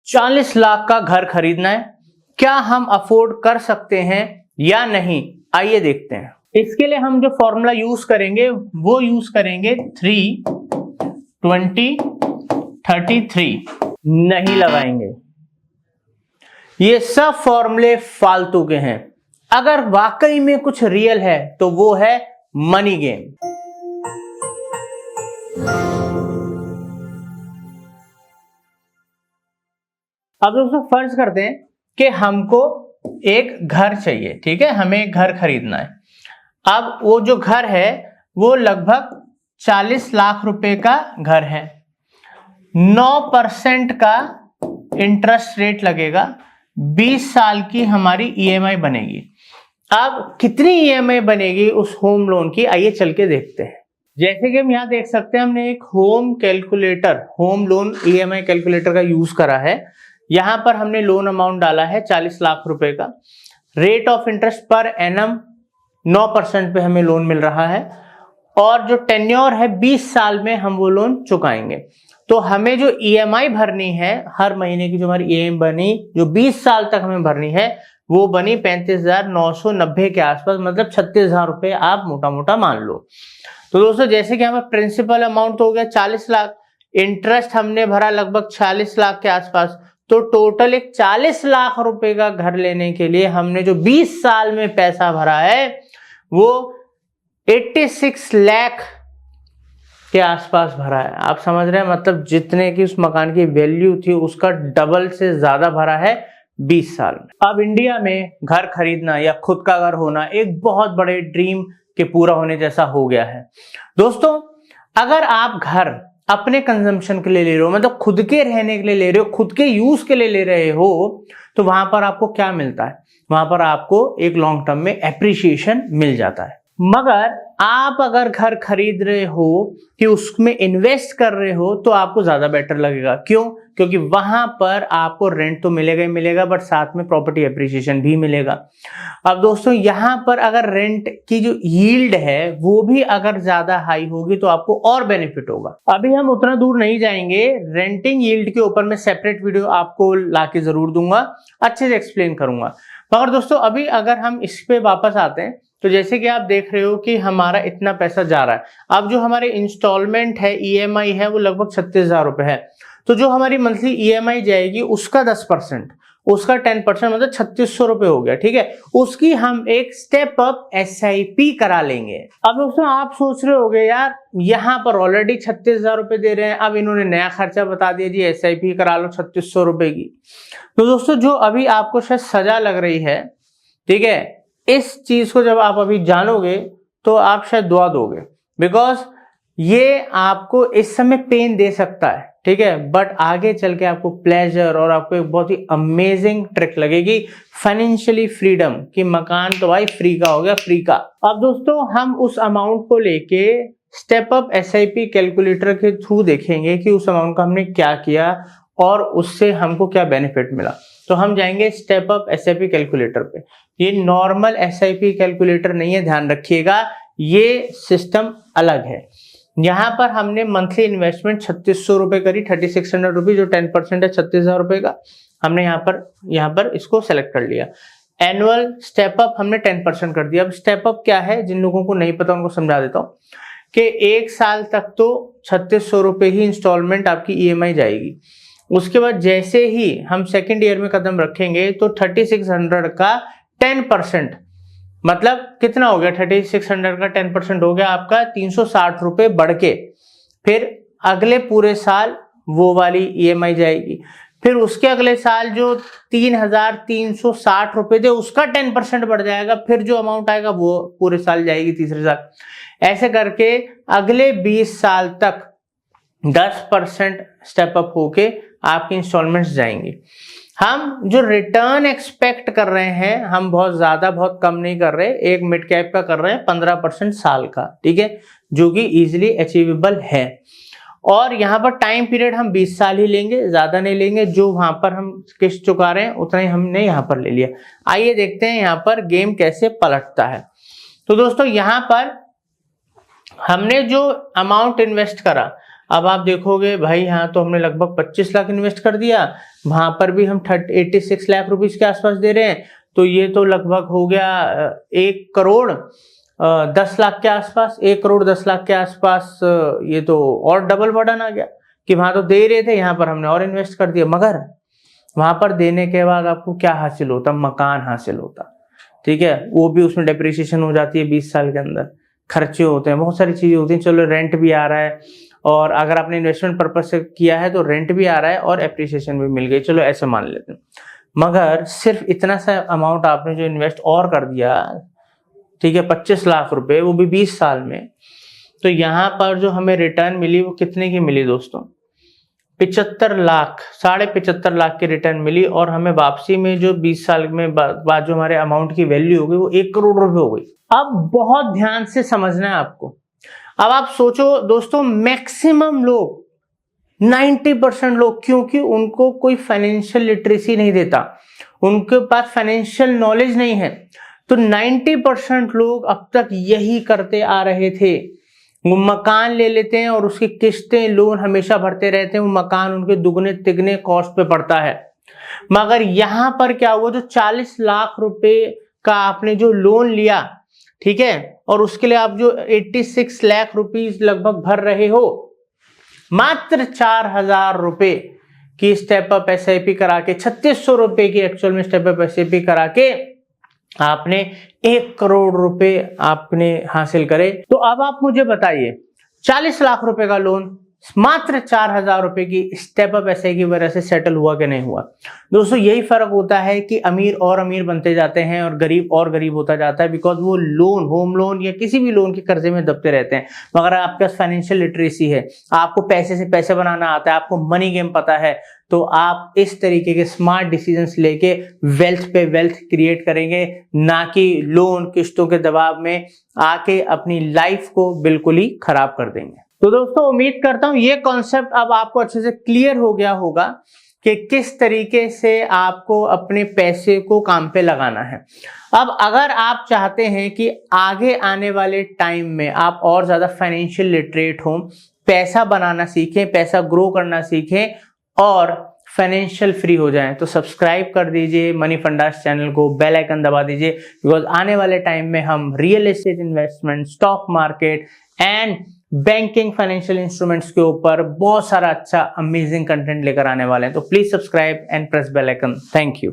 40 लाख का घर खरीदना है, क्या हम अफोर्ड कर सकते हैं या नहीं, आइए देखते हैं। इसके लिए हम जो फॉर्मूला यूज करेंगे वो यूज करेंगे 3, 20, 33 नहीं लगाएंगे। ये सब फॉर्मूले फालतू के हैं। अगर वाकई में कुछ रियल है तो वो है मनी गेम। अब दोस्तों फर्ज करते हैं कि हमको एक घर चाहिए, ठीक है, हमें एक घर खरीदना है। अब वो जो घर है वो लगभग 40 लाख रुपए का घर है। 9% का इंटरेस्ट रेट लगेगा, 20 साल की हमारी ईएमआई बनेगी। अब कितनी ईएमआई बनेगी उस होम लोन की, आइए चल के देखते हैं। जैसे कि हम यहाँ देख सकते हैं, हमने एक होम लोन ईएमआई कैलकुलेटर का यूज करा है। यहां पर हमने लोन अमाउंट डाला है 40 लाख रुपए का। Rate of interest per annum 9% पे हमें लोन मिल रहा है और जो टेन्योर है 20 साल में हम वो लोन चुकाएंगे। तो हमें जो ईएमआई भरनी है हर महीने की, जो हमारी ईएमआई बनी जो 20 साल तक हमें भरनी है वो बनी 35,990 के आसपास, मतलब 36,000 रुपए आप मोटा मोटा मान लो। तो दोस्तों जैसे कि हमारा प्रिंसिपल अमाउंट तो हो गया 40 लाख, इंटरेस्ट हमने भरा लगभग 40 लाख के आसपास, तो टोटल एक 40 लाख रुपए का घर लेने के लिए हमने जो 20 साल में पैसा भरा है वो 86 लाख के आसपास भरा है। आप समझ रहे हैं, मतलब जितने की उस मकान की वैल्यू थी उसका डबल से ज्यादा भरा है 20 साल में। अब इंडिया में घर खरीदना या खुद का घर होना एक बहुत बड़े ड्रीम के पूरा होने जैसा हो गया है। दोस्तों अगर आप घर अपने कंजम्पशन के लिए ले रहे हो, मतलब खुद के रहने के लिए ले रहे हो, खुद के यूज के लिए ले रहे हो, तो वहां पर आपको क्या मिलता है, वहां पर आपको एक लॉन्ग टर्म में एप्रिसिएशन मिल जाता है। मगर आप अगर घर खरीद रहे हो कि उसमें इन्वेस्ट कर रहे हो तो आपको ज्यादा बेटर लगेगा। क्यों? क्योंकि वहां पर आपको रेंट तो मिलेगा ही मिलेगा, बट साथ में प्रॉपर्टी एप्रिसिएशन भी मिलेगा। अब दोस्तों यहां पर अगर रेंट की जो यील्ड है वो भी अगर ज्यादा हाई होगी तो आपको और बेनिफिट होगा। अभी हम उतना दूर नहीं जाएंगे, रेंटिंग यील्ड के ऊपर मैं सेपरेट वीडियो आपको लाके जरूर दूंगा, अच्छे से एक्सप्लेन करूंगा। मगर दोस्तों अभी अगर हम इस पे वापस आते हैं तो जैसे कि आप देख रहे हो कि हमारा इतना पैसा जा रहा है। अब जो हमारे इंस्टॉलमेंट है, ईएमआई है, वो लगभग 36,000 रुपए है। तो जो हमारी मंथली ईएमआई जाएगी उसका 10%, उसका 10% मतलब 3600 रुपए हो गया, ठीक है। उसकी हम एक स्टेप अप एसआईपी करा लेंगे। अब दोस्तों आप सोच रहे होगे यार यहाँ पर ऑलरेडी 36,000 रुपए दे रहे हैं, अब इन्होंने नया खर्चा बता दिया जी एसआईपी करा लो 3600 रुपए की। तो दोस्तों जो अभी आपको शायद सजा लग रही है, ठीक है, इस चीज को जब आप अभी जानोगे तो आप शायद दुआ दोगे, बिकॉज ये आपको इस समय पेन दे सकता है, ठीक है, बट आगे चल के आपको प्लेजर और आपको एक बहुत ही अमेजिंग ट्रिक लगेगी, फाइनेंशियली फ्रीडम कि मकान तो भाई फ्री का हो गया, फ्री का। अब दोस्तों हम उस अमाउंट को लेके स्टेप अप एसआईपी कैलकुलेटर के थ्रू देखेंगे कि उस अमाउंट का हमने क्या किया और उससे हमको क्या बेनिफिट मिला। तो हम जाएंगे स्टेप अप एसआईपी कैलकुलेटर पे। ये नॉर्मल एसआईपी कैलकुलेटर नहीं है, ध्यान रखिएगा, ये सिस्टम अलग है। यहाँ पर हमने मंथली इन्वेस्टमेंट 3600 रुपए करी, 3600 रुपए, जो 10% है 36,000 रुपए का, हमने यहाँ पर इसको सेलेक्ट कर लिया। एनुअल स्टेप अप हमने 10% कर दिया। अब स्टेप अप क्या है, जिन लोगों को नहीं पता उनको समझा देता हूँ कि 1 साल तक तो 3600 रुपए ही इंस्टॉलमेंट आपकी ईएमआई जाएगी। उसके बाद जैसे ही हम सेकेंड ईयर में कदम रखेंगे तो 3600 का 10%, मतलब कितना हो गया, 3600 का 10% हो गया आपका 360 रुपए बढ़ के, फिर अगले पूरे साल वो वाली ईएमआई जाएगी। फिर उसके अगले साल जो 3,360 रुपए थे उसका 10% बढ़ जाएगा, फिर जो अमाउंट आएगा वो पूरे साल जाएगी तीसरे साल। ऐसे करके अगले 20 साल तक 10% स्टेप अप होके आपकी इंस्टॉलमेंट्स जाएंगी। हम जो रिटर्न एक्सपेक्ट कर रहे हैं, हम बहुत ज्यादा बहुत कम नहीं कर रहे, एक मिड कैप का कर रहे हैं 15% साल का, ठीक है, जो कि इजीली अचीवेबल है। और यहाँ पर टाइम पीरियड हम 20 साल ही लेंगे, ज्यादा नहीं लेंगे, जो वहां पर हम किस्त चुका रहे हैं उतना ही हमने यहाँ पर ले लिया। आइए देखते हैं यहाँ पर गेम कैसे पलटता है। तो दोस्तों यहाँ पर हमने जो अमाउंट इन्वेस्ट करा, अब आप देखोगे भाई यहाँ तो हमने लगभग 25 लाख इन्वेस्ट कर दिया, वहां पर भी हम 86 लाख रुपीस के आसपास दे रहे हैं, तो ये तो लगभग हो गया 1 करोड़ 10 लाख के आसपास, 1 करोड़ 10 लाख के आसपास। ये तो और डबल बर्डन आ गया कि वहां तो दे रहे थे, यहाँ पर हमने और इन्वेस्ट कर दिया। मगर वहां पर देने के बाद आपको क्या हासिल होता? मकान हासिल होता, ठीक है, वो भी उसमें डेप्रिसिएशन हो जाती है 20 साल के अंदर, खर्चे होते हैं, बहुत सारी चीजें होती हैं। चलो रेंट भी आ रहा है, और अगर आपने इन्वेस्टमेंट पर्पज से किया है तो रेंट भी आ रहा है और एप्रिसिएशन भी मिल गई, चलो ऐसे मान लेते हैं। मगर सिर्फ इतना सा अमाउंट आपने जो इन्वेस्ट और कर दिया, ठीक है, 25 लाख रुपए, वो भी 20 साल में, तो यहाँ पर जो हमें रिटर्न मिली वो कितने की मिली दोस्तों? 75 लाख, 75.5 लाख की रिटर्न मिली, और हमें वापसी में जो 20 साल में बाद जो हमारे अमाउंट की वैल्यू हो गई वो 1 करोड़ रुपए हो गई। अब बहुत ध्यान से समझना है आपको। अब आप सोचो दोस्तों, मैक्सिमम लोग 90% लोग, क्योंकि उनको कोई फाइनेंशियल लिटरेसी नहीं देता, उनके पास फाइनेंशियल नॉलेज नहीं है, तो 90% लोग अब तक यही करते आ रहे थे। वो मकान ले लेते हैं और उसकी किस्तें लोन हमेशा भरते रहते हैं, वो मकान उनके दुगने तिगने कॉस्ट पे पड़ता है। मगर यहां पर क्या हुआ, जो 40 लाख रुपए का आपने जो लोन लिया, ठीक है, और उसके लिए आप जो 86 लाख रुपीस लगभग भर रहे हो, मात्र 4,000 रुपए की स्टेप अप SIP करा के, 3600 रुपए की एक्चुअल में स्टेप अप SIP करा के आपने 1 करोड़ रुपए आपने हासिल करे। तो अब आप मुझे बताइए, 40 लाख रुपए का लोन मात्र 4,000 रुपए की स्टेप अप SIP की वजह से सेटल हुआ कि नहीं हुआ? दोस्तों यही फर्क होता है कि अमीर और अमीर बनते जाते हैं और गरीब होता जाता है, बिकॉज वो लोन, होम लोन या किसी भी लोन के कर्जे में दबते रहते हैं। मगर आपके पास फाइनेंशियल लिटरेसी है, आपको पैसे से पैसे बनाना आता है, आपको मनी गेम पता है, तो आप इस तरीके के स्मार्ट डिसीजंस लेके वेल्थ पे वेल्थ क्रिएट करेंगे, ना कि लोन किस्तों के दबाव में आके अपनी लाइफ को बिल्कुल ही खराब कर देंगे। तो दोस्तों उम्मीद करता हूं ये कॉन्सेप्ट अब आपको अच्छे से क्लियर हो गया होगा कि किस तरीके से आपको अपने पैसे को काम पे लगाना है। अब अगर आप चाहते हैं कि आगे आने वाले टाइम में आप और ज्यादा फाइनेंशियल लिटरेट हो, पैसा बनाना सीखें, पैसा ग्रो करना सीखें और फाइनेंशियल फ्री हो जाएं, तो सब्सक्राइब कर दीजिए मनी फंडास चैनल को, बेल आइकन दबा दीजिए, बिकॉज आने वाले टाइम में हम real estate investment, stock market and banking, financial instruments के ऊपर बहुत सारा अच्छा अमेजिंग कंटेंट लेकर आने वाले हैं। तो please subscribe and press bell icon. Thank you.